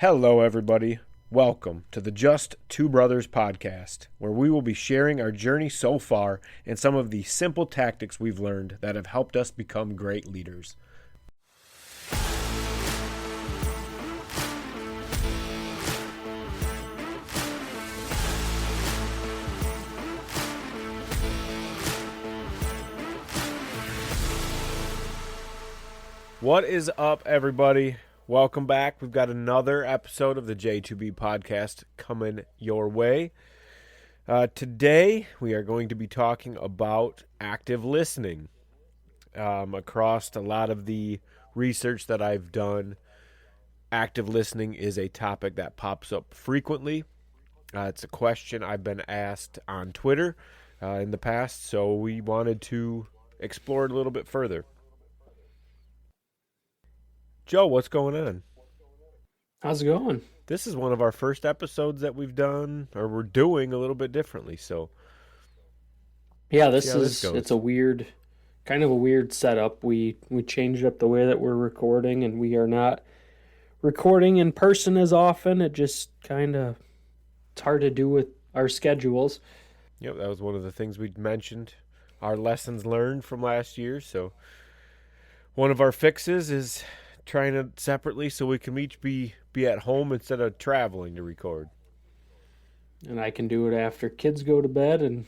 Hello, everybody. Welcome to the Just Two Brothers podcast, where we will be sharing our journey so far and some of the simple tactics we've learned that have helped us become great leaders. What is up, everybody? Welcome back. We've got another episode of the J2B podcast coming your way. Today, we are going to be talking about active listening. Across a lot of the research that I've done, active listening is a topic that pops up frequently. It's a question I've been asked on Twitter in the past, so we wanted to explore it a little bit further. Joe, what's going on? How's it going? This is one of our first episodes that we've done, or we're doing a little bit differently. So, Yeah, it's a kind of a weird setup. We changed up the way that we're recording, and we are not recording in person as often. It's hard to do with our schedules. Yep, that was one of the things we mentioned. Our lessons learned from last year. So, one of our fixes is trying it separately so we can each be at home instead of traveling to record. And I can do it after kids go to bed, and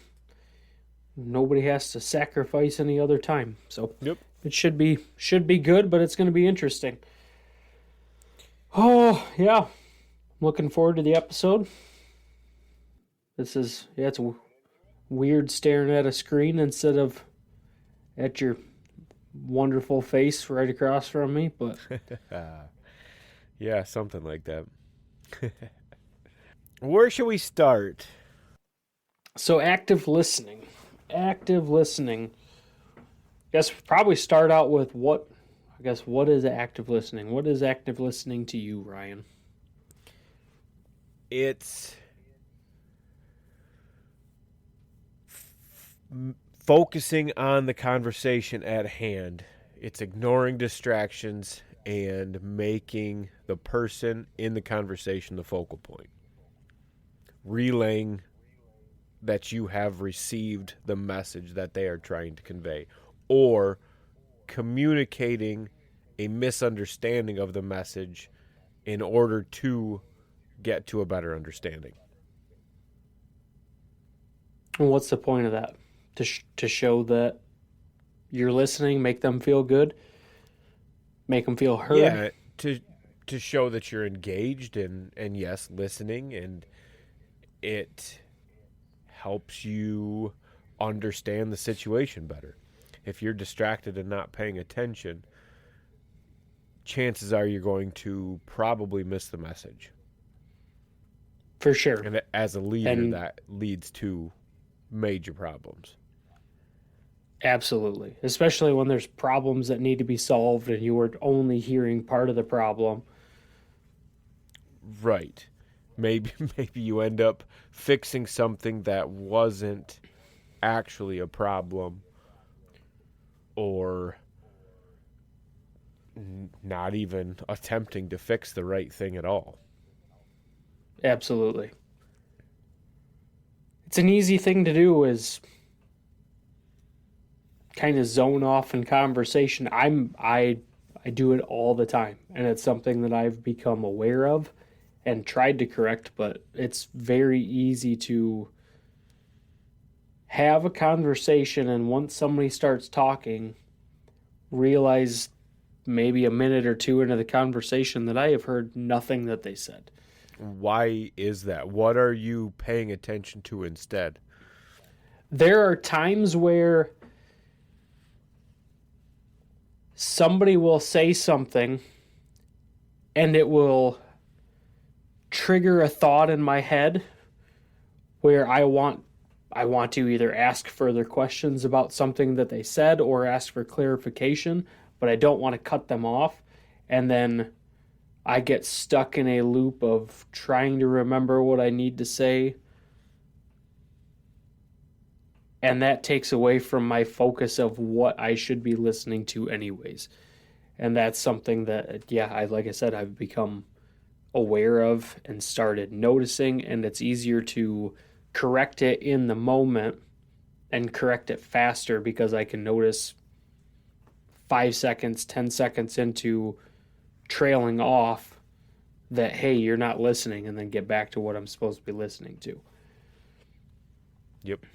nobody has to sacrifice any other time. So Yep. it should be good, but it's going to be interesting. Oh yeah, I'm looking forward to the episode. It's weird staring at a screen instead of at your wonderful face right across from me, but Yeah, something like that. Where should we start? so active listening. Guess probably start out with what is active listening? What is active listening to you, Ryan? It's focusing on the conversation at hand. It's ignoring distractions and making the person in the conversation the focal point. Relaying that you have received the message that they are trying to convey, or communicating a misunderstanding of the message in order to get to a better understanding. And what's the point of that? To show that you're listening, make them feel good, make them feel heard. Yeah, to show that you're engaged and yes, listening, and it helps you understand the situation better. If you're distracted and not paying attention, chances are you're going to probably miss the message. For sure. And as a leader, that leads to major problems. Absolutely. Especially when there's problems that need to be solved and you are only hearing part of the problem. Right. Maybe you end up fixing something that wasn't actually a problem, or not even attempting to fix the right thing at all. Absolutely. It's an easy thing to do is kind of zone off in conversation. I do it all the time, and it's something that I've become aware of and tried to correct, but it's very easy to have a conversation, and once somebody starts talking, realize maybe a minute or two into the conversation that I have heard nothing that they said. Why is that? What are you paying attention to instead? There are times where somebody will say something and it will trigger a thought in my head where I want to either ask further questions about something that they said or ask for clarification, but I don't want to cut them off. And then I get stuck in a loop of trying to remember what I need to say. And that takes away from my focus of what I should be listening to anyways. And that's something that, like I said, I've become aware of and started noticing, and it's easier to correct it in the moment and correct it faster because I can notice 5 seconds, 10 seconds into trailing off that, hey, you're not listening, and then get back to what I'm supposed to be listening to. Yep.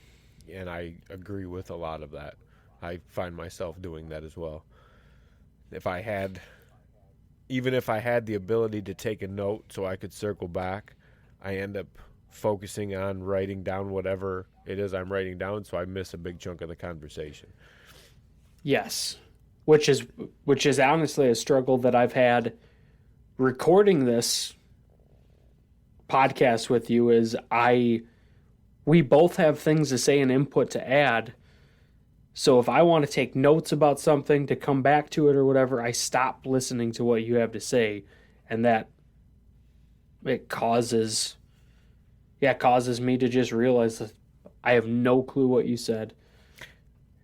And I agree with a lot of that. I find myself doing that as well. Even if I had the ability to take a note so I could circle back, I end up focusing on writing down whatever it is I'm writing down, so I miss a big chunk of the conversation. Yes, which is honestly a struggle that I've had recording this podcast with you. We both have things to say and input to add. So if I want to take notes about something to come back to it or whatever, I stop listening to what you have to say, and that it causes me to just realize that I have no clue what you said.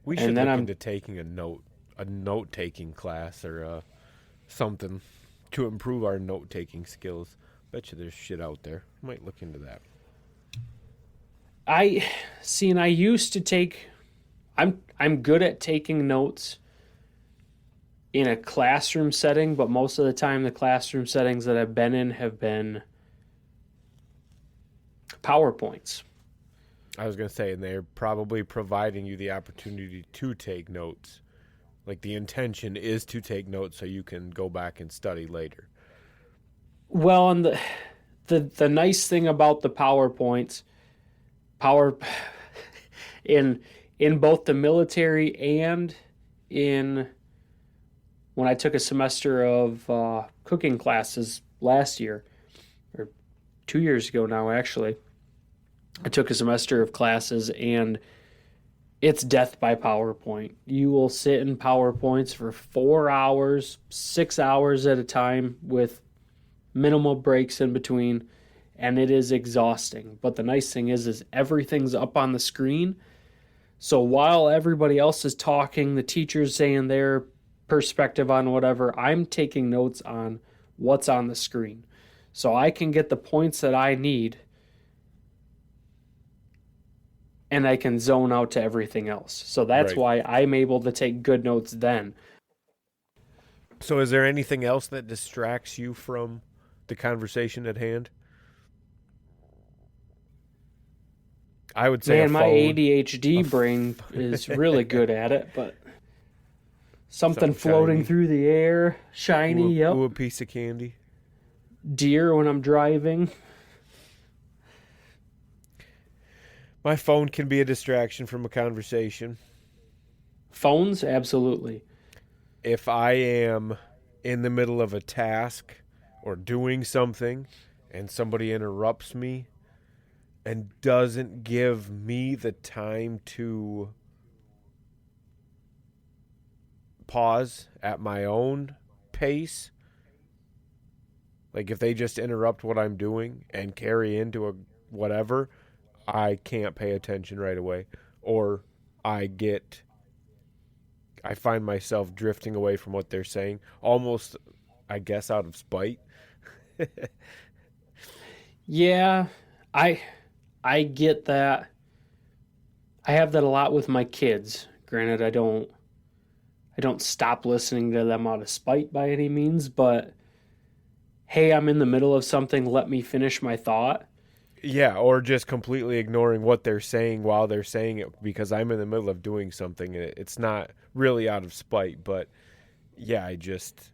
We should look into taking a note-taking class or something to improve our note-taking skills. Bet you there's shit out there. Might look into that. And I used to take. I'm good at taking notes in a classroom setting, but most of the time the classroom settings that I've been in have been PowerPoints. I was going to say, and they're probably providing you the opportunity to take notes. Like the intention is to take notes so you can go back and study later. Well, and the nice thing about the PowerPoints, in both the military and in when I took a semester of cooking classes last year, or 2 years ago now, actually, I took a semester of classes, and it's death by PowerPoint. You will sit in PowerPoints for 4 hours, 6 hours at a time with minimal breaks in between, and it is exhausting. But the nice thing is everything's up on the screen. So while everybody else is talking, the teacher's saying their perspective on whatever, I'm taking notes on what's on the screen. So I can get the points that I need, and I can zone out to everything else. So that's why I'm able to take good notes then. So is there anything else that distracts you from the conversation at hand? I would say my ADHD brain is really good at it, but something floating shiny. through the air, shiny, yep. Ooh, a piece of candy. Deer when I'm driving. My phone can be a distraction from a conversation. Phones, absolutely. If I am in the middle of a task or doing something and somebody interrupts me and doesn't give me the time to pause at my own pace, like if they just interrupt what I'm doing and carry into a whatever, I can't pay attention right away, or I find myself drifting away from what they're saying, almost, I guess, out of spite. Yeah, I get that. I have that a lot with my kids. Granted, I don't stop listening to them out of spite by any means, but hey, I'm in the middle of something, let me finish my thought. Yeah, or just completely ignoring what they're saying while they're saying it because I'm in the middle of doing something. And it's not really out of spite, but yeah, I just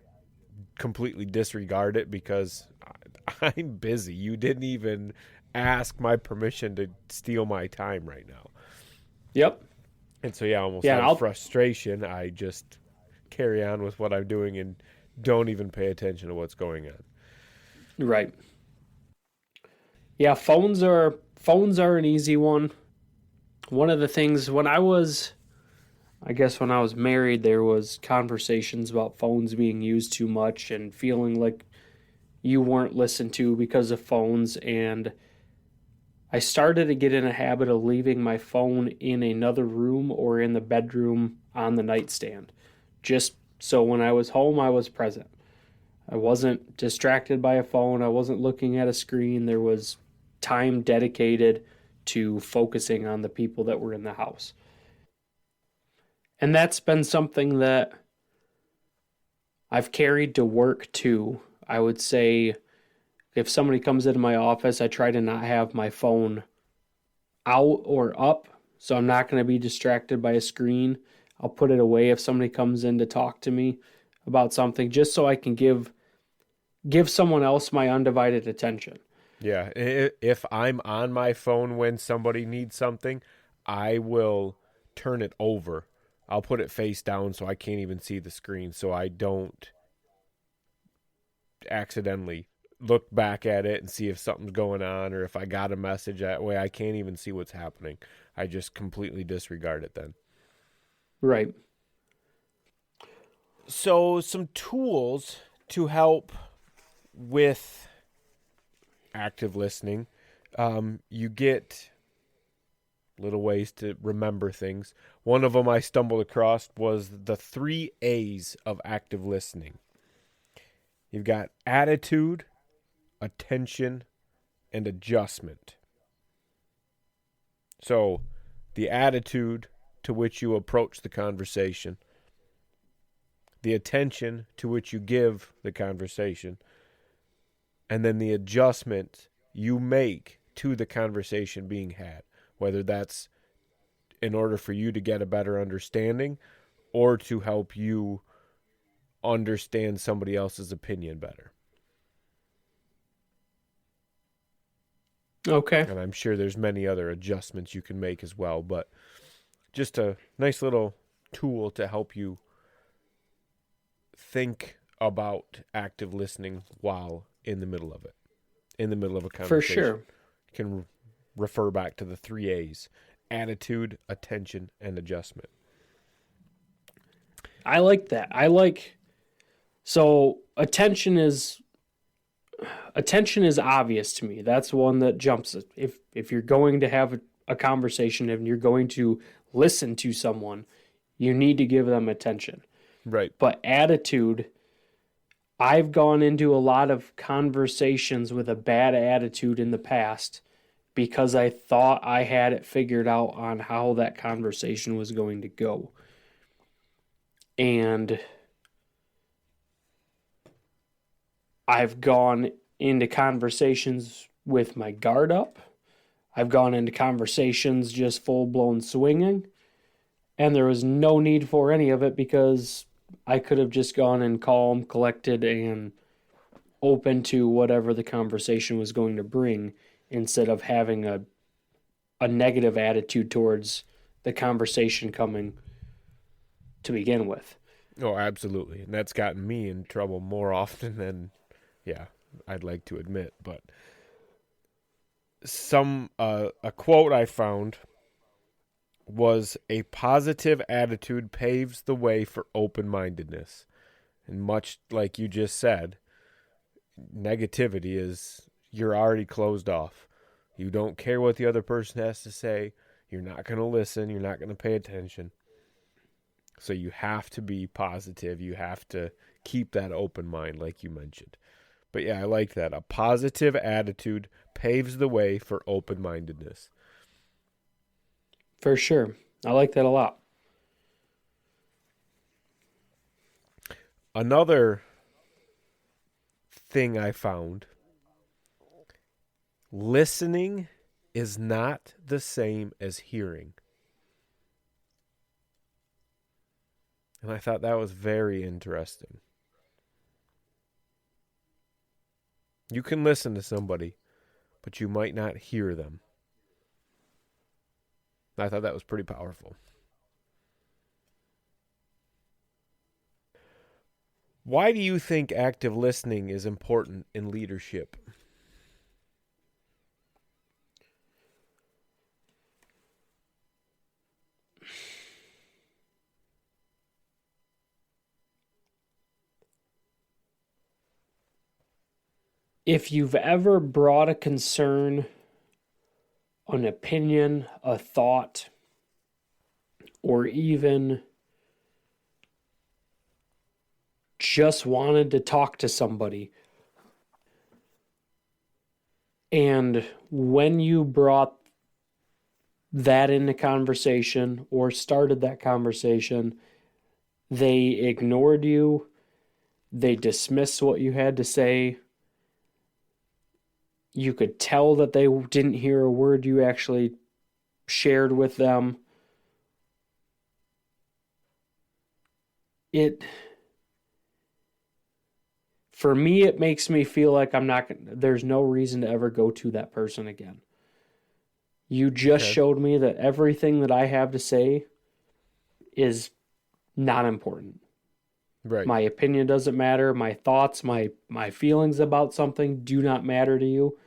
completely disregard it because I'm busy. You didn't even ask my permission to steal my time right now. Yep. And so, out of frustration, I just carry on with what I'm doing and don't even pay attention to what's going on. Right. Yeah, phones are an easy one. One of the things when I was married, there was conversations about phones being used too much and feeling like you weren't listened to because of phones. And I started to get in a habit of leaving my phone in another room or in the bedroom on the nightstand, just so when I was home, I was present. I wasn't distracted by a phone. I wasn't looking at a screen. There was time dedicated to focusing on the people that were in the house. And that's been something that I've carried to work too. I would say if somebody comes into my office, I try to not have my phone out or up. So I'm not going to be distracted by a screen. I'll put it away if somebody comes in to talk to me about something just so I can give someone else my undivided attention. Yeah, if I'm on my phone when somebody needs something, I will turn it over. I'll put it face down so I can't even see the screen so I don't accidentally look back at it and see if something's going on or if I got a message. That way I can't even see what's happening. I just completely disregard it then. Right. So, some tools to help with active listening. You get little ways to remember things. One of them I stumbled across was the 3 A's of active listening. You've got attitude, attention, and adjustment. So, the attitude to which you approach the conversation, the attention to which you give the conversation, and then the adjustment you make to the conversation being had, whether that's in order for you to get a better understanding or to help you understand somebody else's opinion better. Okay. And I'm sure there's many other adjustments you can make as well, but just a nice little tool to help you think about active listening while in the middle of it, in the middle of a For conversation. sure. You can refer back to the 3 A's: attitude, attention, and adjustment. I like that. So attention is obvious to me. That's one that jumps. If you're going to have a conversation and you're going to listen to someone, you need to give them attention. Right. But attitude, I've gone into a lot of conversations with a bad attitude in the past because I thought I had it figured out on how that conversation was going to go. And I've gone into conversations with my guard up. I've gone into conversations just full blown swinging. And there was no need for any of it because I could have just gone in calm, collected, and open to whatever the conversation was going to bring instead of having a negative attitude towards the conversation coming to begin with. Oh, absolutely. And that's gotten me in trouble more often than, yeah, I'd like to admit. But a quote I found was, a positive attitude paves the way for open-mindedness. And much like you just said, negativity is, you're already closed off. You don't care what the other person has to say. You're not going to listen. You're not going to pay attention. So you have to be positive. You have to keep that open mind, like you mentioned. But yeah, I like that. A positive attitude paves the way for open-mindedness. For sure. I like that a lot. Another thing I found, listening is not the same as hearing. And I thought that was very interesting. You can listen to somebody, but you might not hear them. I thought that was pretty powerful. Why do you think active listening is important in leadership? If you've ever brought a concern, an opinion, a thought, or even just wanted to talk to somebody. And when you brought that into conversation or started that conversation, they ignored you, they dismissed what you had to say. You could tell that they didn't hear a word you actually shared with them. It, for me, it makes me feel like there's no reason to ever go to that person again. You just Okay. showed me that everything that I have to say is not important. Right. My opinion doesn't matter. My thoughts, my feelings about something do not matter to you.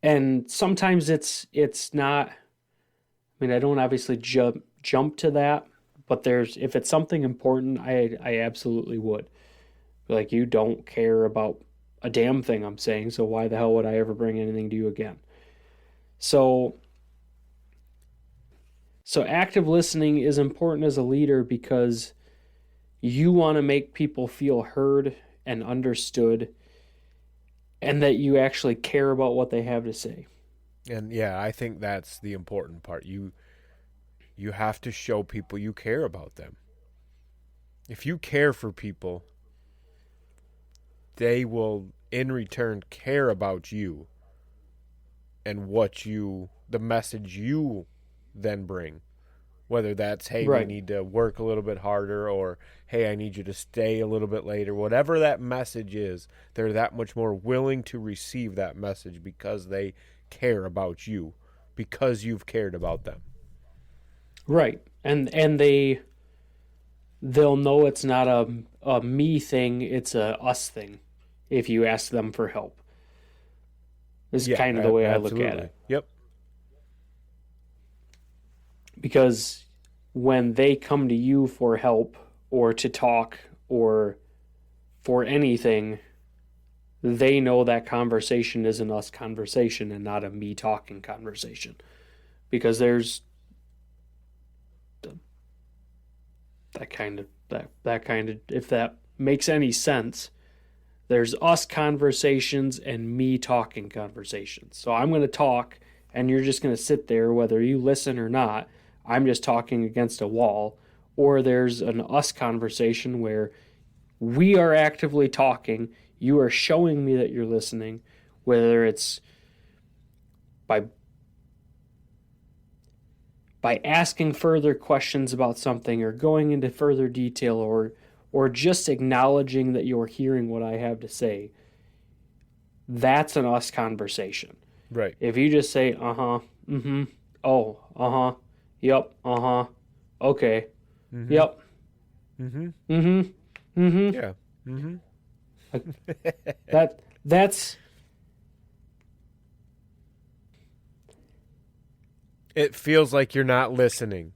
And sometimes it's not. I mean, I don't obviously jump to that, but there's if it's something important, I absolutely would. Like, you don't care about a damn thing I'm saying, so why the hell would I ever bring anything to you again? So so active listening is important as a leader because you want to make people feel heard and understood and that you actually care about what they have to say. And yeah, I think that's the important part. You have to show people you care about them. If you care for people, they will in return care about you and the message you then bring. Whether that's, hey, we Right. need to work a little bit harder, or hey, I need you to stay a little bit later. Whatever that message is, they're that much more willing to receive that message because they care about you, because you've cared about them. Right. And they'll know it's not a me thing, it's a us thing if you ask them for help. This is Yeah, kind of the way I look at absolutely. it. Yep. Because when they come to you for help or to talk or for anything, they know that conversation is an us conversation and not a me talking conversation. Because there's that kind of if that makes any sense, there's us conversations and me talking conversations. So I'm going to talk and you're just going to sit there whether you listen or not. I'm just talking against a wall. Or there's an us conversation where we are actively talking. You are showing me that you're listening, whether it's by asking further questions about something or going into further detail or just acknowledging that you're hearing what I have to say. That's an us conversation. Right. If you just say, uh-huh, mm-hmm, oh, uh-huh, yep, uh-huh, okay, Mm-hmm. yep, Mm-hmm. mm-hmm, mm-hmm, Yeah. Mm-hmm. like that's It feels like you're not listening.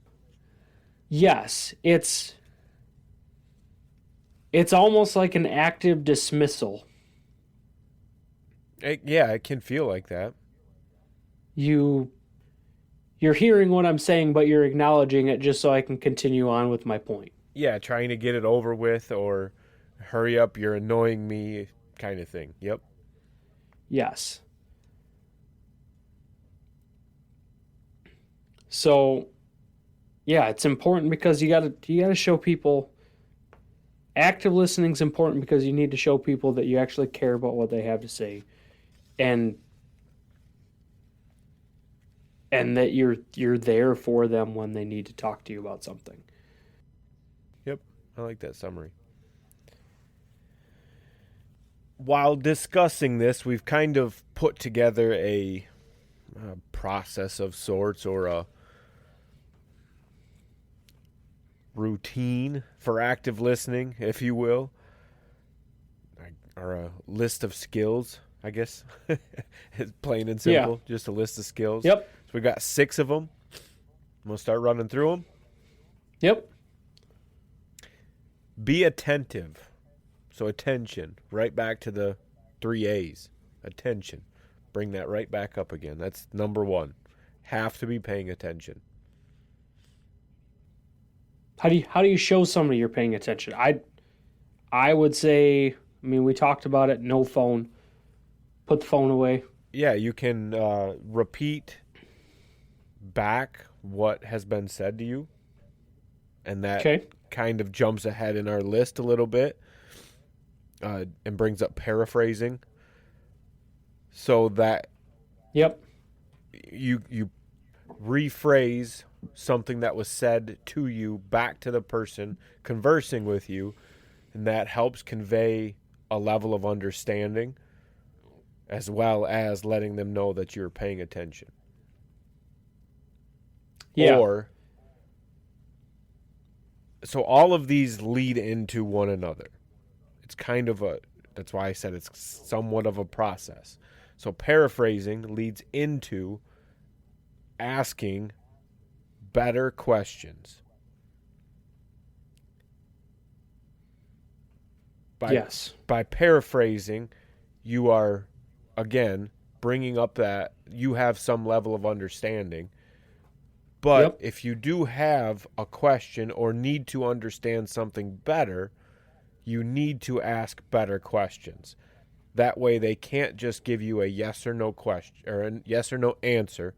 yes, it's almost like an active dismissal. Yeah, it can feel like that. You you're hearing what I'm saying, but you're acknowledging it just so I can continue on with my point. Yeah, trying to get it over with, or hurry up, you're annoying me kind of thing. Yep. Yes. So yeah, it's important because you gotta show people active listening is important because you need to show people that you actually care about what they have to say and that you're there for them when they need to talk to you about something. Yep. I like that summary. While discussing this, we've kind of put together a process of sorts, or a routine for active listening, if you will, or a list of skills, I guess. It's plain and Yeah. simple, just a list of skills. Yep. So we got 6 of them. I'm going to start running through them. Yep. Be attentive. So attention, right back to the 3 A's. Attention. Bring that right back up again. That's number 1. Have to be paying attention. How do you show somebody you're paying attention? I would say, I mean, we talked about it, no phone. Put the phone away. Yeah, you can repeat back what has been said to you, and that Okay. kind of jumps ahead in our list a little bit and brings up paraphrasing, so that Yep. you rephrase something that was said to you back to the person conversing with you, and that helps convey a level of understanding as well as letting them know that you're paying attention. Yeah. Or so all of these lead into one another. It's kind of a that's why I said it's somewhat of a process. So paraphrasing leads into asking better questions. By Yes. by paraphrasing, you are again bringing up that you have some level of understanding. But Yep. if you do have a question or need to understand something better, you need to ask better questions. That way they can't just give you a yes or no question or a yes or no answer,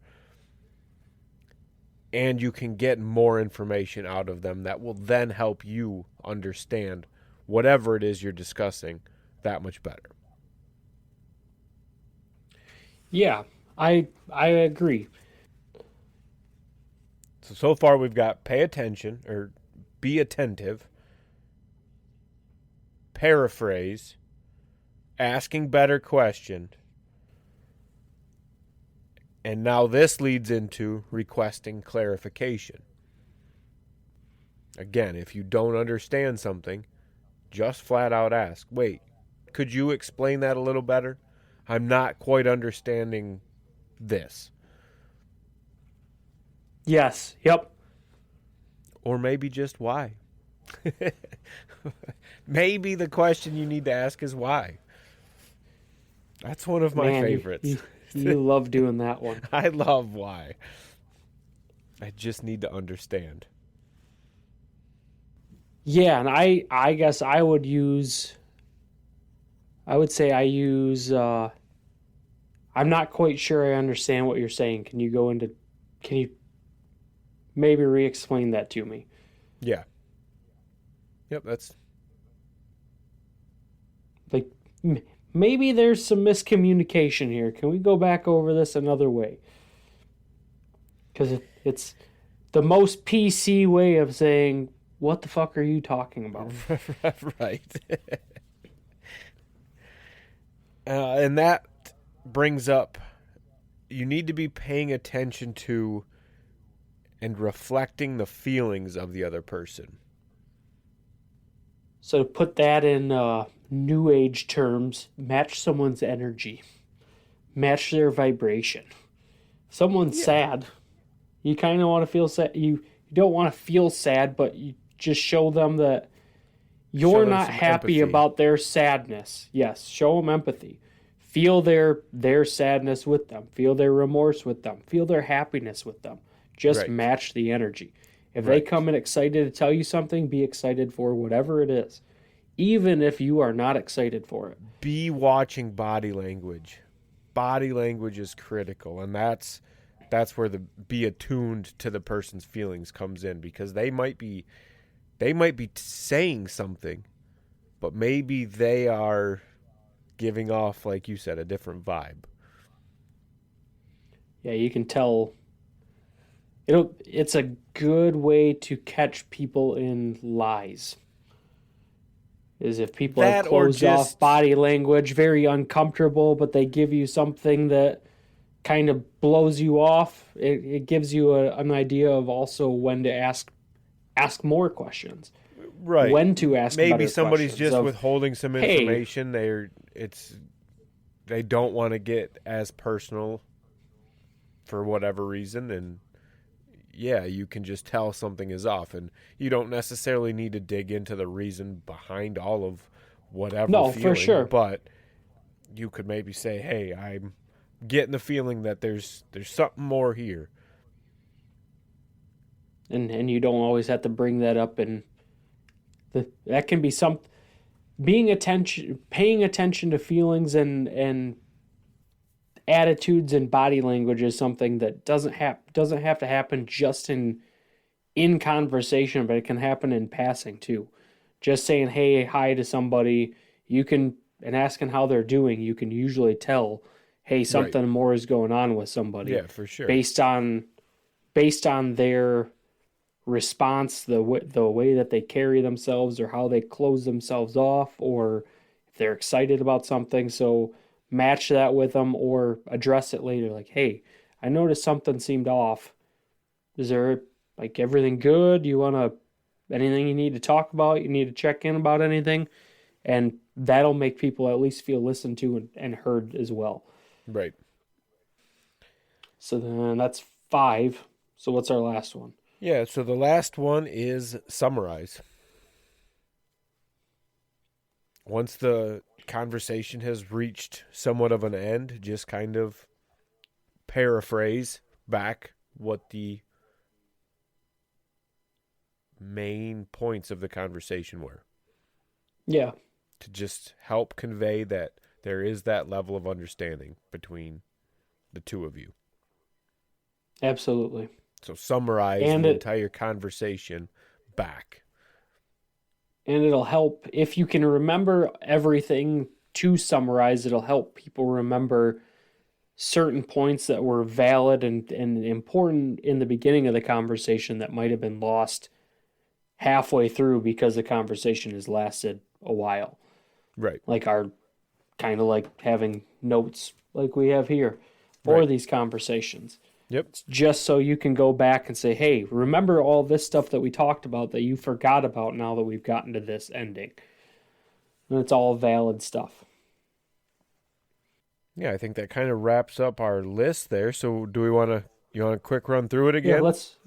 and you can get more information out of them that will then help you understand whatever it is you're discussing that much better. Yeah. I agree. So far we've got pay attention or be attentive, paraphrase, asking better question, and now this leads into requesting clarification. Again, if you don't understand something, just flat out ask, wait, could you explain that a little better? I'm not quite understanding this. Yes. Yep. Or maybe just why. Maybe the question you need to ask is why. That's one of my Man, you favorites. you you love doing that one. I love why. I just need to understand. Yeah, and I guess I would say I use I'm not quite sure I understand what you're saying. Can you maybe re-explain that to me? Yeah. Yep, that's Like maybe there's some miscommunication here. Can we go back over this another way? Cuz it's the most PC way of saying what the fuck are you talking about? right. And that brings up you need to be paying attention to and reflecting the feelings of the other person. So to put that in new age terms, match someone's energy, match their vibration. Someone's Yeah. sad, you kind of want to feel sad. You don't want to feel sad, but you just show them that Show you're them not some happy empathy. about their sadness. Yes, show them empathy. Feel their sadness with them. Feel their remorse with them. Feel their happiness with them. Just Right. match the energy. If they Right. come in excited to tell you something, be excited for whatever it is, even if you are not excited for it. Be watching body language. Body language is critical, and that's where the be attuned to the person's feelings comes in, because they might be saying something, but maybe they are giving off, like you said, a different vibe. Yeah, you can tell. It's a good way to catch people in lies. Is if people are That or closed off, just body language, very uncomfortable, but they give you something that kind of blows you off. It gives you an idea of also when to ask more questions, right. when to ask Maybe better somebody's questions. just Of withholding some hey, information. They don't want to get as personal for whatever reason, and yeah, you can just tell something is off, and you don't necessarily need to dig into the reason behind all of whatever no, for feeling, sure, but you could maybe say, "Hey, I'm getting the feeling that there's something more here." and you don't always have to bring that up, and that can be some. paying attention to feelings and attitudes and body language is something that doesn't have to happen just in conversation, but it can happen in passing too. Just saying hey, hi to somebody, you can and asking how they're doing, you can usually tell, hey, Right. something more is going on with somebody Yeah, for sure. based on their response, the way that they carry themselves or how they close themselves off, or if they're excited about something. So match that with them or address it later. Like, hey, I noticed something seemed off. Is there like everything good? You want to anything you need to talk about? You need to check in about anything, and that'll make people at least feel listened to and heard as well. Right. So then that's 5. So what's our last one? Yeah, so the last one is summarize. Once the conversation has reached somewhat of an end, just kind of paraphrase back what the main points of the conversation were Yeah, to just help convey that there is that level of understanding between the two of you. absolutely. So summarize And the it entire conversation back. and it'll help if you can remember everything to summarize. It'll help people remember certain points that were valid and important in the beginning of the conversation that might have been lost halfway through because the conversation has lasted a while. Right. Like our kind of like having notes like we have here for Right. these conversations. Yep. It's just so you can go back and say, hey, remember all this stuff that we talked about that you forgot about now that we've gotten to this ending. And it's all valid stuff. Yeah, I think that kind of wraps up our list there. So do we want to you want to quick run through it Yeah, again? let's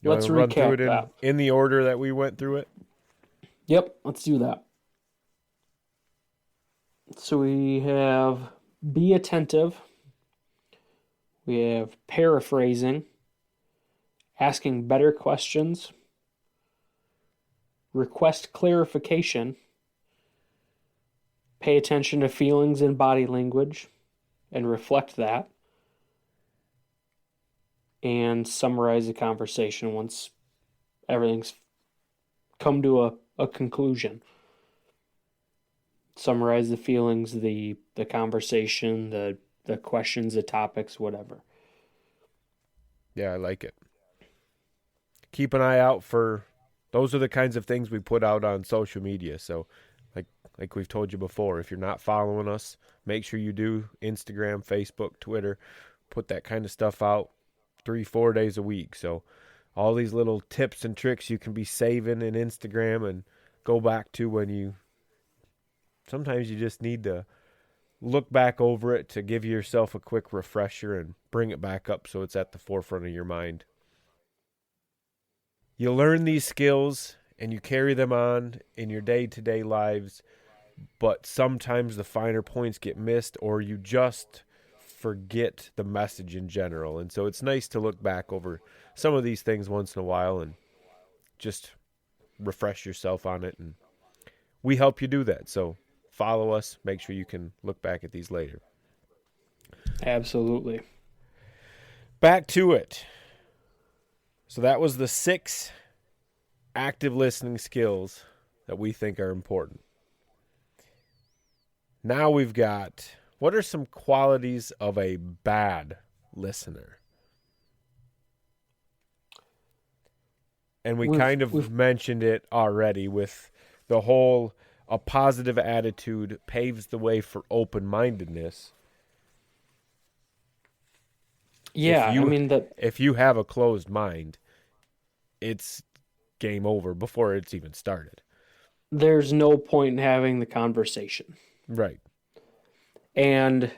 You want to run through it recap that. in the order that we went through it? Yep, let's do that. So we have be attentive. We have paraphrasing, asking better questions, request clarification, pay attention to feelings and body language and reflect that, and summarize the conversation once everything's come to a conclusion. Summarize the feelings, the conversation, the questions, the topics, whatever. Yeah, I like it. Keep an eye out for those are the kinds of things we put out on social media. So like we've told you before, if you're not following us, make sure you do Instagram, Facebook, Twitter, put that kind of stuff out 3-4 days a week. So all these little tips and tricks you can be saving in Instagram and go back to when you sometimes you just need to look back over it to give yourself a quick refresher and bring it back up so it's at the forefront of your mind. You learn these skills and you carry them on in your day-to-day lives, but sometimes the finer points get missed or you just forget the message in general. And so it's nice to look back over some of these things once in a while and just refresh yourself on it. And we help you do that. So follow us. Make sure you can look back at these later. Absolutely. Back to it. So that was the 6 active listening skills that we think are important. Now we've got what are some qualities of a bad listener? And we kind of mentioned it already with the whole a positive attitude paves the way for open-mindedness. Yeah, I mean that if you have a closed mind, it's game over before it's even started. there's no point in having the conversation. Right. And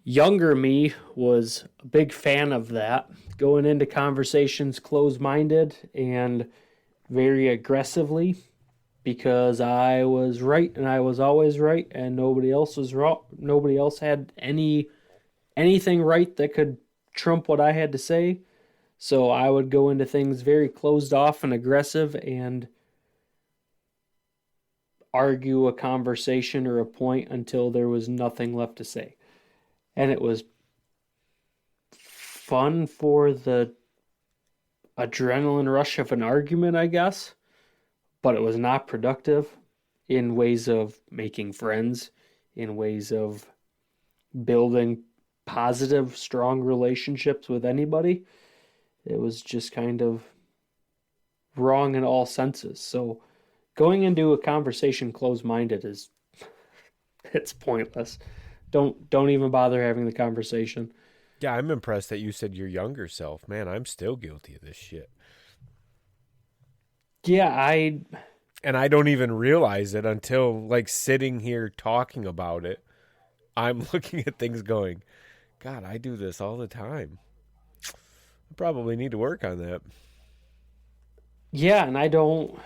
younger me was a big fan of that, going into conversations closed minded and very aggressively because I was right and I was always right and nobody else was wrong. Nobody else had anything right that could trump what I had to say. So I would go into things very closed off and aggressive, and argue a conversation or a point until there was nothing left to say. And it was fun for the adrenaline rush of an argument, I guess, but it was not productive in ways of making friends, in ways of building positive, strong relationships with anybody. It was just kind of wrong in all senses. So going into a conversation closed-minded is it's pointless. Don't even bother having the conversation. Yeah, I'm impressed that you said your younger self. Man, I'm still guilty of this shit. Yeah, I And I don't even realize it until like sitting here talking about it. I'm looking at things going, God, I do this all the time. I probably need to work on that. yeah, and I don't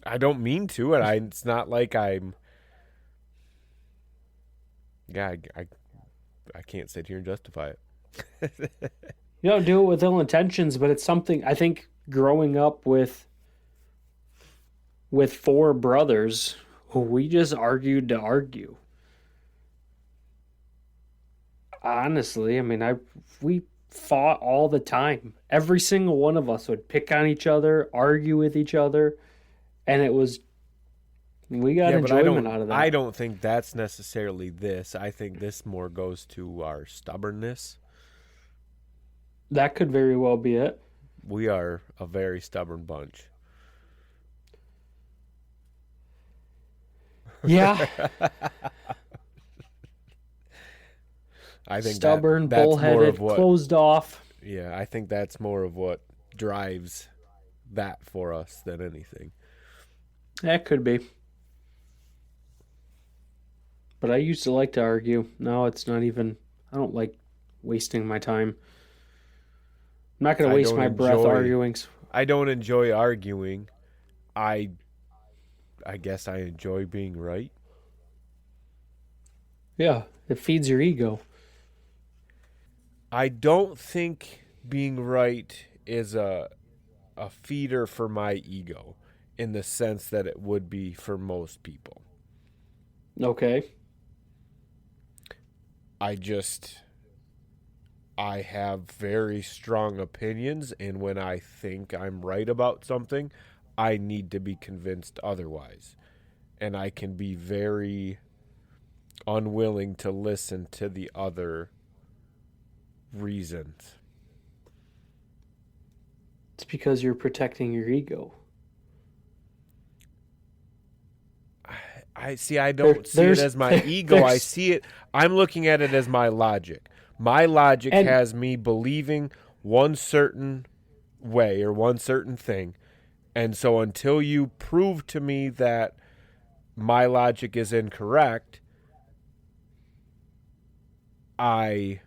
I don't mean to, and it's not like I'm. Yeah, I can't sit here and justify it. you don't do it with ill intentions, but it's something I think growing up with four brothers who we just argued to argue. Honestly, I mean, I we fought all the time. Every single one of us would pick on each other, argue with each other, and it was we got Yeah, but enjoyment out of I that. don't think that's necessarily this. I think this more goes to our stubbornness. That could very well be it. We are a very stubborn bunch. Yeah, I think stubborn, that's more of bullheaded, what. closed off. Yeah, I think that's more of what drives that for us than anything. That could be. But I used to like to argue. Now it's not even. I don't like wasting my time. I'm not going to I waste don't my breath enjoy arguing. I don't enjoy arguing. I I guess I enjoy being right. Yeah, it feeds your ego. I don't think being right is a feeder for my ego in the sense that it would be for most people. Okay. I just I have very strong opinions, and when I think I'm right about something, I need to be convinced otherwise. And I can be very unwilling to listen to the other reasons. It's because you're protecting your ego. I see. I There, don't see it there's as my there, ego. I there's see it. I'm looking at it as my logic. My logic and has me believing one certain way or one certain thing. And so until you prove to me that my logic is incorrect, I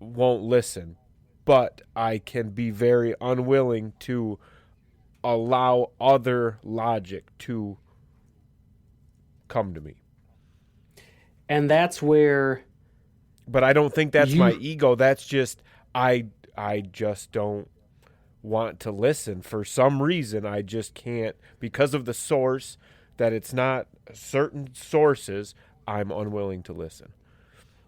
won't listen. But I can be very unwilling to allow other logic to come to me. and that's where But I don't think that's my you ego. That's just I just don't want to listen for some reason. I just can't because of the source that it's not certain sources. I'm unwilling to listen.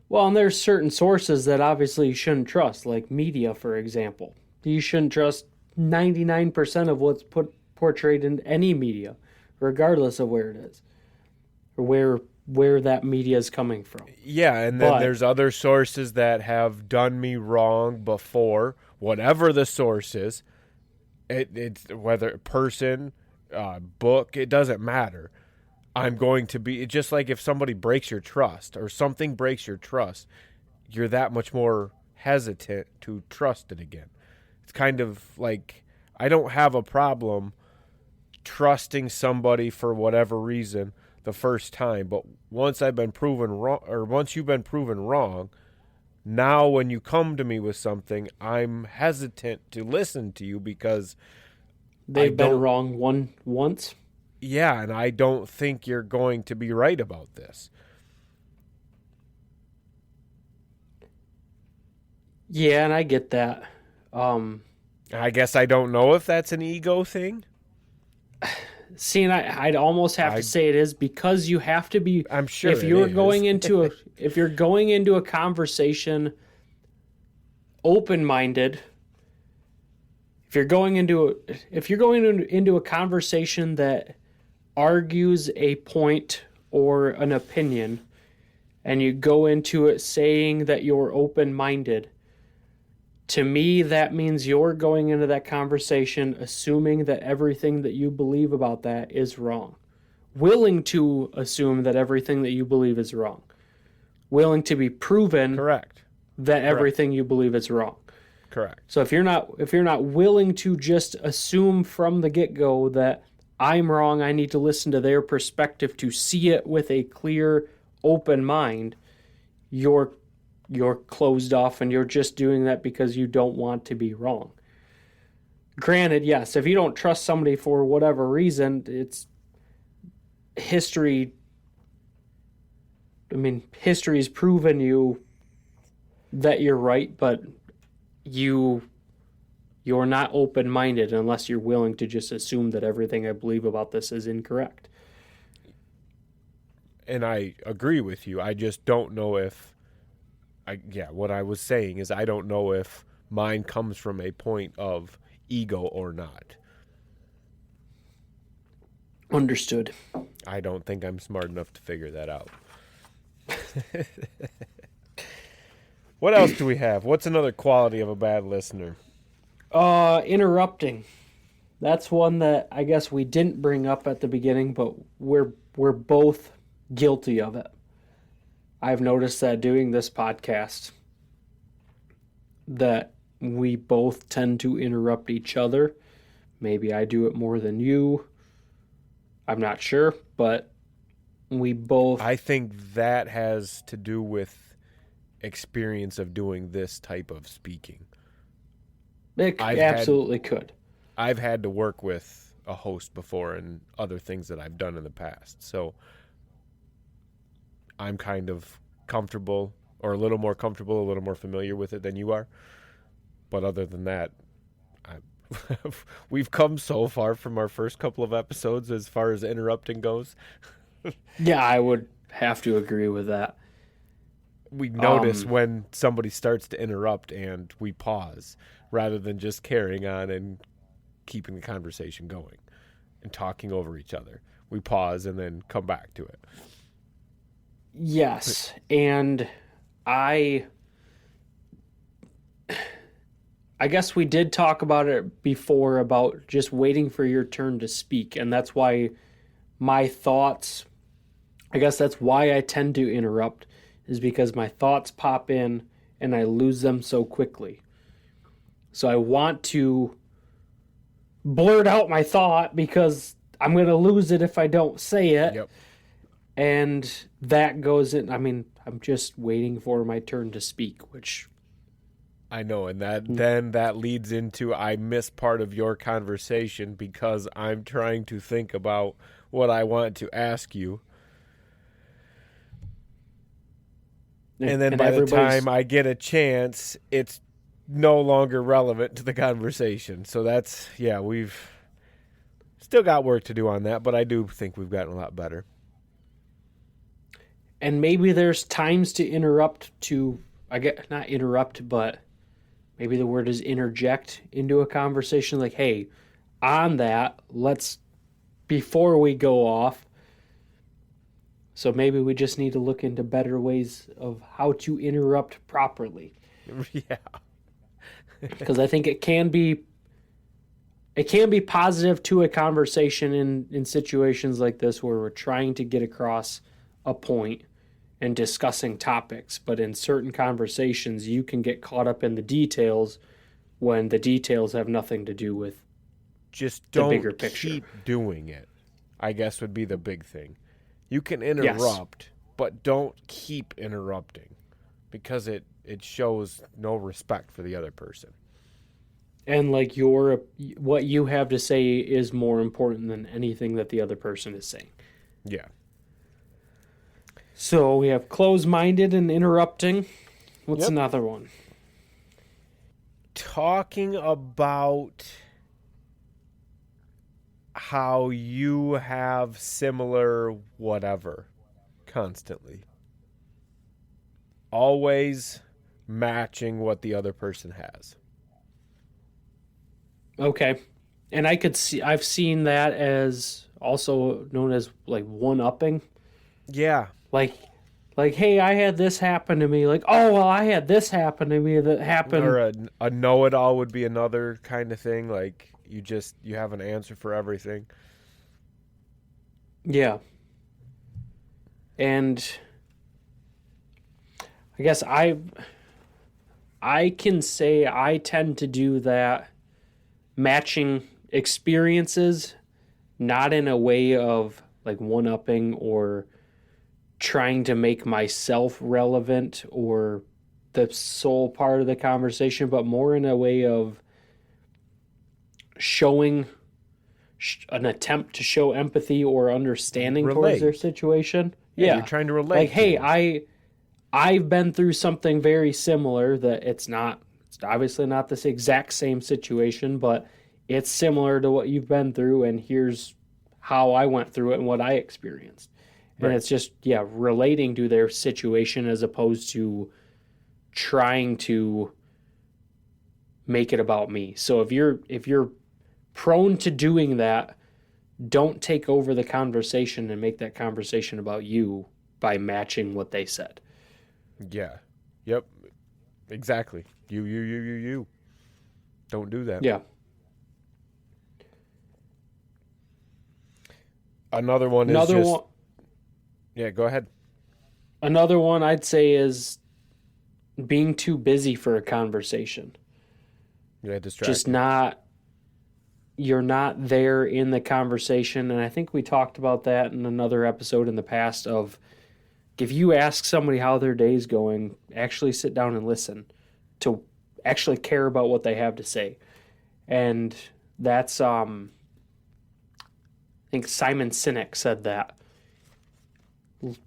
well, and there's certain sources that obviously you shouldn't trust, like media, for example. You shouldn't trust 99% of what's portrayed in any media, regardless of where it is or where that media is coming from. Yeah, and then But there's other sources that have done me wrong before, whatever the source is. It's whether person, book, it doesn't matter. I'm going to be just like if somebody breaks your trust or something breaks your trust, you're that much more hesitant to trust it again. It's kind of like I don't have a problem trusting somebody for whatever reason the first time, but once I've been proven wrong or once you've been proven wrong, now when you come to me with something, I'm hesitant to listen to you because I they've been don't wrong once. yeah, and I don't think you're going to be right about this. Yeah, and I get that. Um, I guess I don't know if that's an ego thing. See, and I'd almost have to say it is, because you have to be. I'm sure if you're going into if you're going into a conversation open-minded, if you're going into a conversation that argues a point or an opinion, and you go into it saying that you're open-minded, to me, that means you're going into that conversation assuming that everything that you believe about that is wrong. Willing to assume that everything that you believe is wrong. Willing to be proven Correct. that everything you believe is wrong. Correct. So if you're not willing to just assume from the get-go that I'm wrong, I need to listen to their perspective to see it with a clear, open mind, you're closed off, and you're just doing that because you don't want to be wrong. Granted, yes, if you don't trust somebody for whatever reason, it's history. I mean, history's proven you that you're right, but you're not open-minded unless you're willing to just assume that everything I believe about this is incorrect. And I agree with you. I just don't know if what I was saying is I don't know if mine comes from a point of ego or not. Understood. I don't think I'm smart enough to figure that out. What else do we have? What's another quality of a bad listener? Interrupting. That's one that I guess we didn't bring up at the beginning, but we're both guilty of it. I've noticed that doing this podcast, that we both tend to interrupt each other. Maybe I do it more than you. I'm not sure, but we both... I think that has to do with experience of doing this type of speaking. It absolutely could. I've had to work with a host before and other things that I've done in the past. So I'm kind of comfortable, or a little more comfortable, a little more familiar with it than you are. But other than that, we've come so far from our first couple of episodes as far as interrupting goes. Yeah, I would have to agree with that. We notice when somebody starts to interrupt and we pause rather than just carrying on and keeping the conversation going and talking over each other. We pause and then come back to it. Yes, and I guess we did talk about it before, about just waiting for your turn to speak, and that's why my thoughts, I guess that's why I tend to interrupt, is because my thoughts pop in and I lose them so quickly. So I want to blurt out my thought because I'm going to lose it if I don't say it. Yep. And that goes in, I mean, I'm just waiting for my turn to speak, which... I know, and that leads into I miss part of your conversation because I'm trying to think about what I want to ask you. And then by the time I get a chance, it's no longer relevant to the conversation. So that's, we've still got work to do on that, but I do think we've gotten a lot better. And maybe there's times to interrupt not interrupt, but maybe the word is interject into a conversation. Like, hey, on that, before we go off. So maybe we just need to look into better ways of how to interrupt properly. Yeah. Because I think it can be positive to a conversation in situations like this where we're trying to get across a point and discussing topics. But in certain conversations, you can get caught up in the details when the details have nothing to do with just the bigger picture. Keep doing it, I guess, would be the big thing. You can interrupt, but don't keep interrupting because it shows no respect for the other person. And like what you have to say is more important than anything that the other person is saying. Yeah. So we have closed-minded and interrupting. What's another one? Talking about how you have similar whatever constantly. Always matching what the other person has. Okay. And I've seen that as also known as like one upping. Yeah. Like, hey, I had this happen to me. Like, oh, well, I had this happen to me that Or happened. a know-it-all would be another kind of thing. Like you have an answer for everything. Yeah. And I guess I can say I tend to do that matching experiences, not in a way of like one upping or trying to make myself relevant or the sole part of the conversation, but more in a way of showing an attempt to show empathy or understanding towards their Relate. situation. Yeah, you're Yeah. trying to Like, relate to hey, them. I've been through something very similar that it's obviously not this exact same situation, but it's similar to what you've been through and here's how I went through it and what I experienced. And Right. it's just yeah, relating to their situation as opposed to trying to make it about me. So if you're prone to doing that, don't take over the conversation and make that conversation about you by matching what they said. Yeah. Yep. Exactly. You. Don't do that. Yeah. Another one is Another just one yeah, go ahead. another one I'd say is being too busy for a conversation. Yeah, Just distracted. not you're not there in the conversation, and I think we talked about that in another episode in the past of if you ask somebody how their day's going, actually sit down and listen to actually care about what they have to say. And that's I think Simon Sinek said that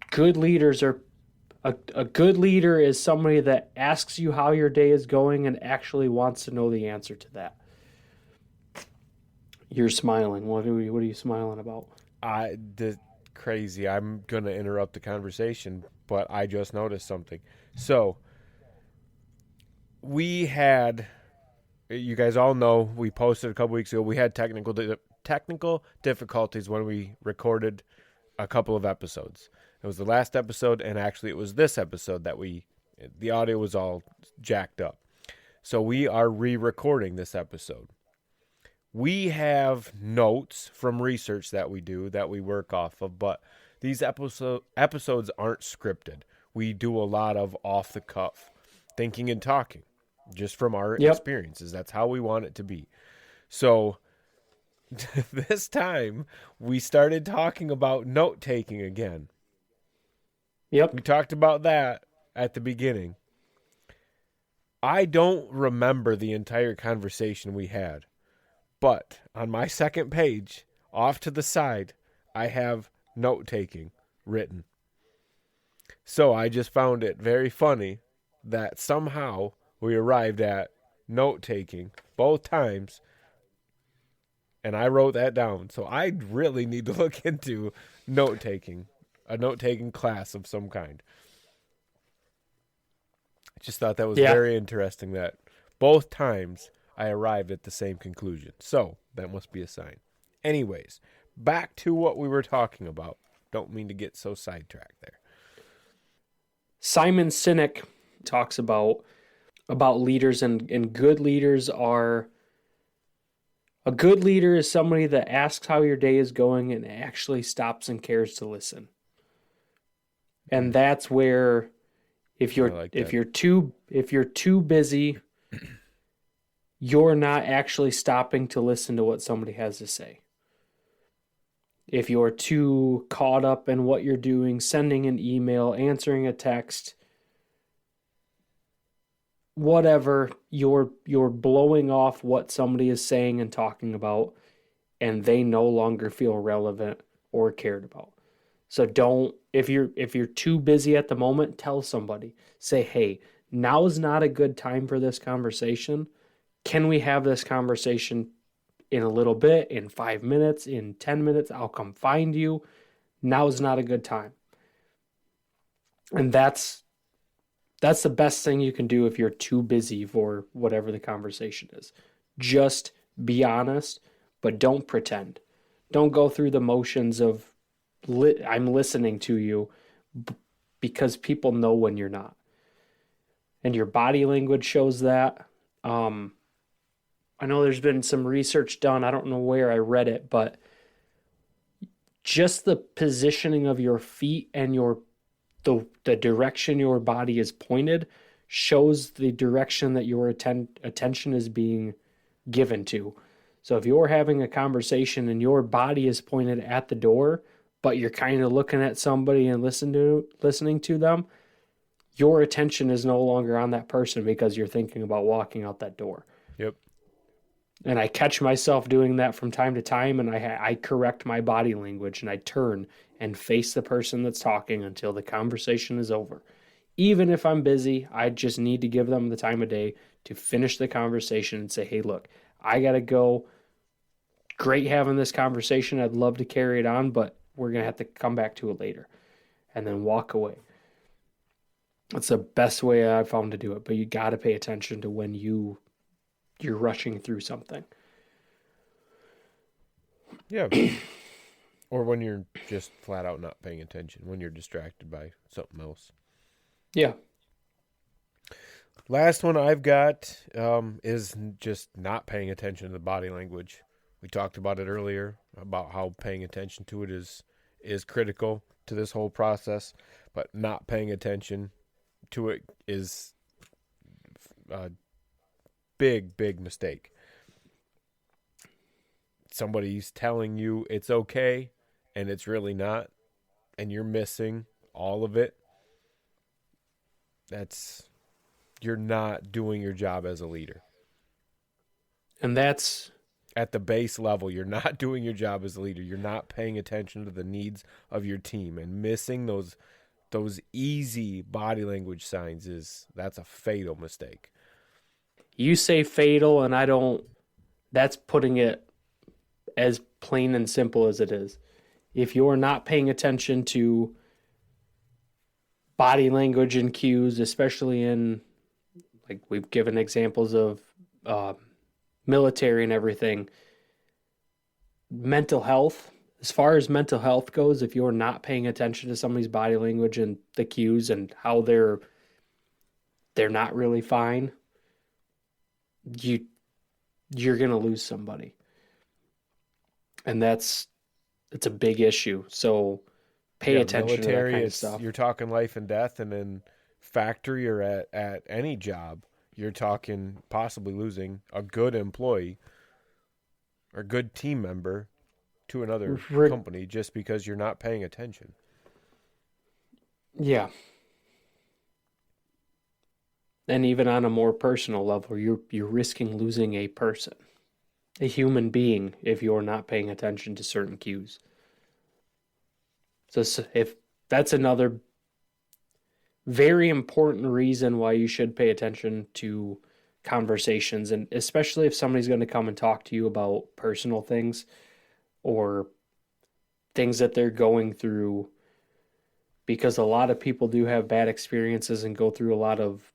good leaders are a good leader is somebody that asks you how your day is going and actually wants to know the answer to that. You're smiling. What are you smiling about? The crazy. I'm gonna interrupt the conversation, but I just noticed something. So we had, you guys all know, we posted a couple weeks ago. We had technical difficulties when we recorded a couple of episodes. It was the last episode, and actually, it was this episode that the audio was all jacked up. So we are re-recording this episode. We have notes from research that we do that we work off of, but these episodes aren't scripted. We do a lot of off the cuff thinking and talking just from our Yep. experiences. That's how we want it to be. So this time we started talking about note taking again. We Yep. talked about that at the beginning. I don't remember the entire conversation we had. But on my second page, off to the side, I have note taking written. So I just found it very funny that somehow we arrived at note taking both times, and I wrote that down. So I really need to look into note taking, a note taking class of some kind. I just thought that was Yeah. very interesting that both times I arrived at the same conclusion. So that must be a sign. Anyways, back to what we were talking about. Don't mean to get so sidetracked there. Simon Sinek talks about leaders and good leaders are a good leader is somebody that asks how your day is going and actually stops and cares to listen. And that's where if I you're like if that. you're too busy, you're not actually stopping to listen to what somebody has to say. If you're too caught up in what you're doing, sending an email, answering a text, whatever, you're blowing off what somebody is saying and talking about and they no longer feel relevant or cared about. So don't if you're too busy at the moment, tell somebody. Say, "Hey, now is not a good time for this conversation. Can we have this conversation in a little bit, in 5 minutes, in 10 minutes, I'll come find you. Now's not a good time. And that's the best thing you can do if you're too busy for whatever the conversation is. Just be honest, but don't pretend. Don't go through the motions of I'm listening to you, because people know when you're not. And your body language shows that. I know there's been some research done. I don't know where I read it, but just the positioning of your feet and the direction your body is pointed shows the direction that your attention is being given to. So if you're having a conversation and your body is pointed at the door, but you're kind of looking at somebody and listening to them, your attention is no longer on that person because you're thinking about walking out that door. Yep. And I catch myself doing that from time to time, and I correct my body language, and I turn and face the person that's talking until the conversation is over. Even if I'm busy, I just need to give them the time of day to finish the conversation and say, hey, look, I got to go. Great having this conversation. I'd love to carry it on, but we're going to have to come back to it later. And then walk away. That's the best way I've found to do it. But you got to pay attention to when you're rushing through something. Yeah. Or when you're just flat out not paying attention, when you're distracted by something else. Yeah. Last one I've got is just not paying attention to the body language. We talked about it earlier, about how paying attention to it is critical to this whole process, but not paying attention to it is a big mistake. Somebody's telling you it's okay, and it's really not, and you're missing all of it. You're not doing your job as a leader. And that's at the base level, you're not doing your job as a leader. You're not paying attention to the needs of your team, and missing those easy body language signs that's a fatal mistake. You say fatal, and that's putting it as plain and simple as it is. If you're not paying attention to body language and cues, especially in, like we've given examples of military and everything, mental health, as far as mental health goes, if you're not paying attention to somebody's body language and the cues and how they're not really fine, you're going to lose somebody. And it's a big issue. So pay attention military, to that kind of stuff. You're talking life and death, and then factory or at any job, you're talking possibly losing a good employee or good team member to another company just because you're not paying attention. Yeah. And even on a more personal level, you're risking losing a person, a human being, if you're not paying attention to certain cues. So if that's another very important reason why you should pay attention to conversations, and especially if somebody's going to come and talk to you about personal things or things that they're going through, because a lot of people do have bad experiences and go through a lot of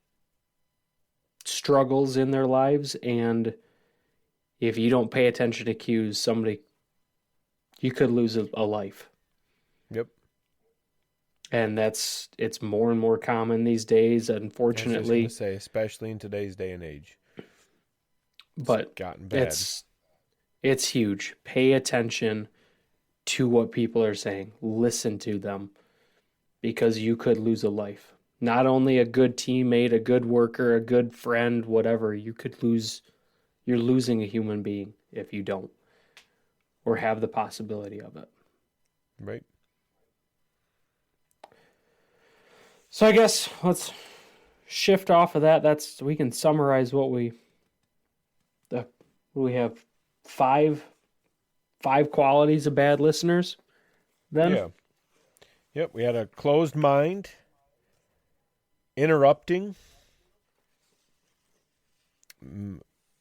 struggles in their lives, and if you don't pay attention to cues, you could lose a life. Yep. And it's more and more common these days, unfortunately. I was going to say, especially in today's day and age. But gotten bad. It's huge. Pay attention to what people are saying. Listen to them, because you could lose a life. Not only a good teammate, a good worker, a good friend, whatever, you're losing a human being if you don't, or have the possibility of it. Right. So I guess let's shift off of that. We can summarize what we have five qualities of bad listeners. Then yeah. Yep, we had a closed mind, interrupting,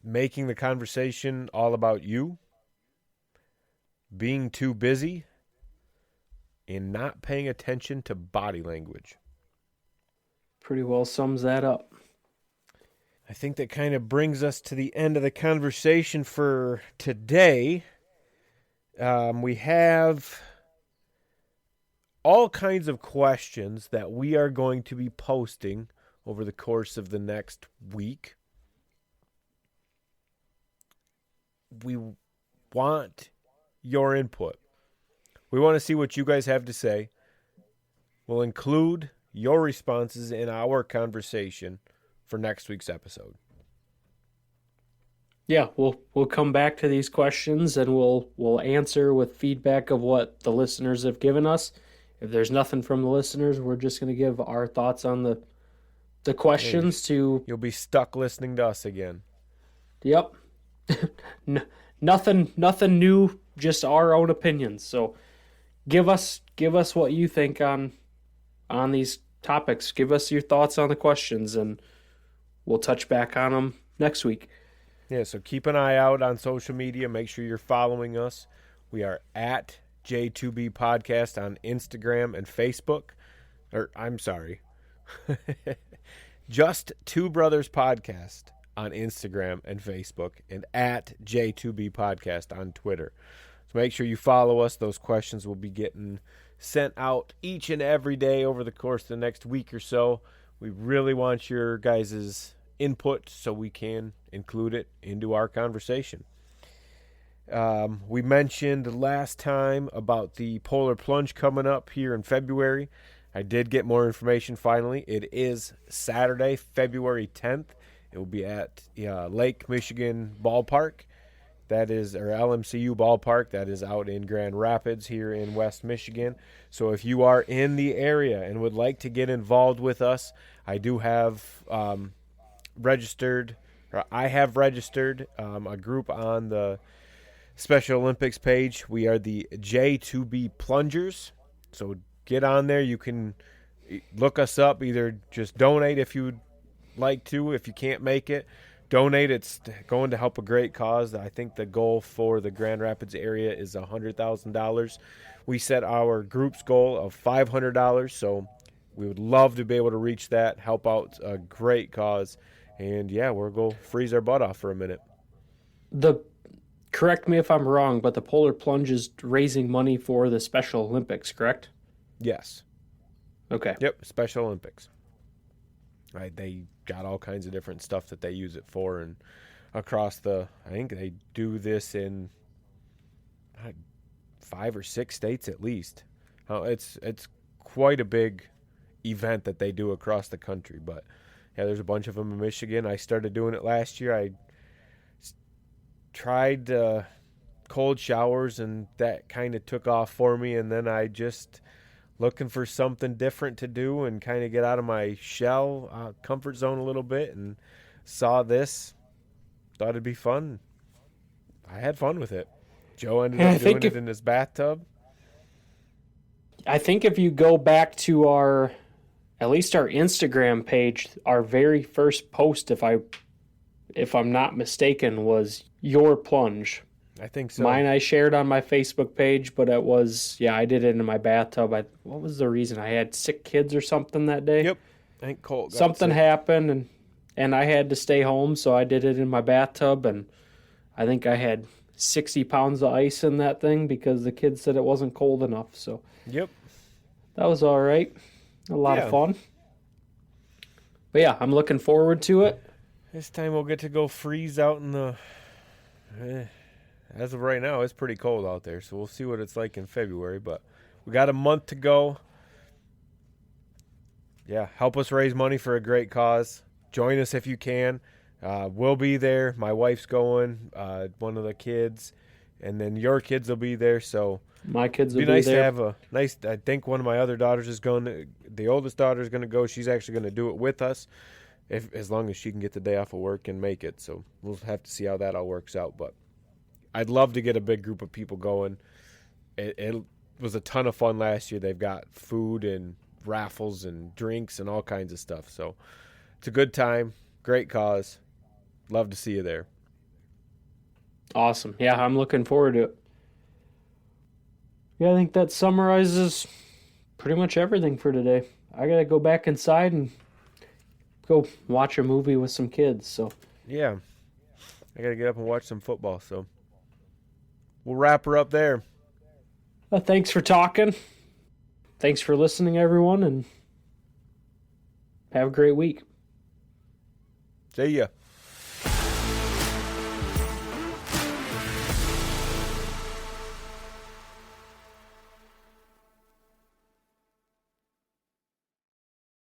making the conversation all about you, being too busy, and not paying attention to body language. Pretty well sums that up. I think that kind of brings us to the end of the conversation for today. We have all kinds of questions that we are going to be posting over the course of the next week. We want your input. We want to see what you guys have to say. We'll include your responses in our conversation for next week's episode. Yeah, we'll come back to these questions and we'll answer with feedback of what the listeners have given us. If there's nothing from the listeners, we're just going to give our thoughts on the questions to. You'll be stuck listening to us again. Yep. Nothing new, just our own opinions. So give us what you think on these topics. Give us your thoughts on the questions and we'll touch back on them next week. Yeah, so keep an eye out on social media. Make sure you're following us. We are at J2B Podcast on Instagram and Facebook. I'm sorry. Just Two Brothers Podcast on Instagram and Facebook, and at J2B Podcast on Twitter. So make sure you follow us. Those questions will be getting sent out each and every day over the course of the next week or so. We really want your guys' input so we can include it into our conversation. We mentioned last time about the Polar Plunge coming up here in February. I did get more information finally. It is Saturday, February 10th. It will be at Lake Michigan Ballpark. That is, or LMCU Ballpark. That is out in Grand Rapids here in West Michigan. So if you are in the area and would like to get involved with us, I do have registered a group on the Special Olympics page. We are the J2B Plungers. So get on there. You can look us up. Either just donate if you'd like to. If you can't make it, donate. It's going to help a great cause. I think the goal for the Grand Rapids area is $100,000. We set our group's goal of $500. So we would love to be able to reach that, help out a great cause. And yeah, we'll go freeze our butt off for a minute. Correct me if I'm wrong, but the Polar Plunge is raising money for the Special Olympics, correct? Yes. Okay. Yep, Special Olympics. They got all kinds of different stuff that they use it for, and across I think they do this in 5 or 6 states at least. It's quite a big event that they do across the country, but yeah, there's a bunch of them in Michigan. I started doing it last year. I tried cold showers, and that kind of took off for me, and then I just looking for something different to do and kind of get out of my shell comfort zone a little bit, and saw this, thought it'd be fun. I had fun with it. Joe ended up doing it in his bathtub. I think if you go back to at least our Instagram page, our very first post, if I'm not mistaken, was your plunge. I think so. Mine I shared on my Facebook page, but it was, I did it in my bathtub. What was the reason? I had sick kids or something that day? Yep. I think Colt got something sick. happened, and I had to stay home, so I did it in my bathtub, and I think I had 60 pounds of ice in that thing because the kids said it wasn't cold enough. So yep, that was all right. A lot of fun. But yeah, I'm looking forward to it. This time we'll get to go freeze out in the... as of right now, it's pretty cold out there, so we'll see what it's like in February. But we got a month to go. Yeah, help us raise money for a great cause. Join us if you can. We'll be there. My wife's going, one of the kids, and then your kids will be there. So my kids will be nice there. To have a nice. I think one of my other daughters is going. The oldest daughter is going to go. She's actually going to do it with us, as long as she can get the day off of work and make it. So we'll have to see how that all works out. But I'd love to get a big group of people going. It was a ton of fun last year. They've got food and raffles and drinks and all kinds of stuff. So it's a good time. Great cause. Love to see you there. Awesome. Yeah, I'm looking forward to it. Yeah, I think that summarizes pretty much everything for today. I gotta go back inside and go watch a movie with some kids. So, Yeah, I got to get up and watch some football. So we'll wrap her up there. thanks for talking. Thanks for listening, everyone, and have a great week. See ya.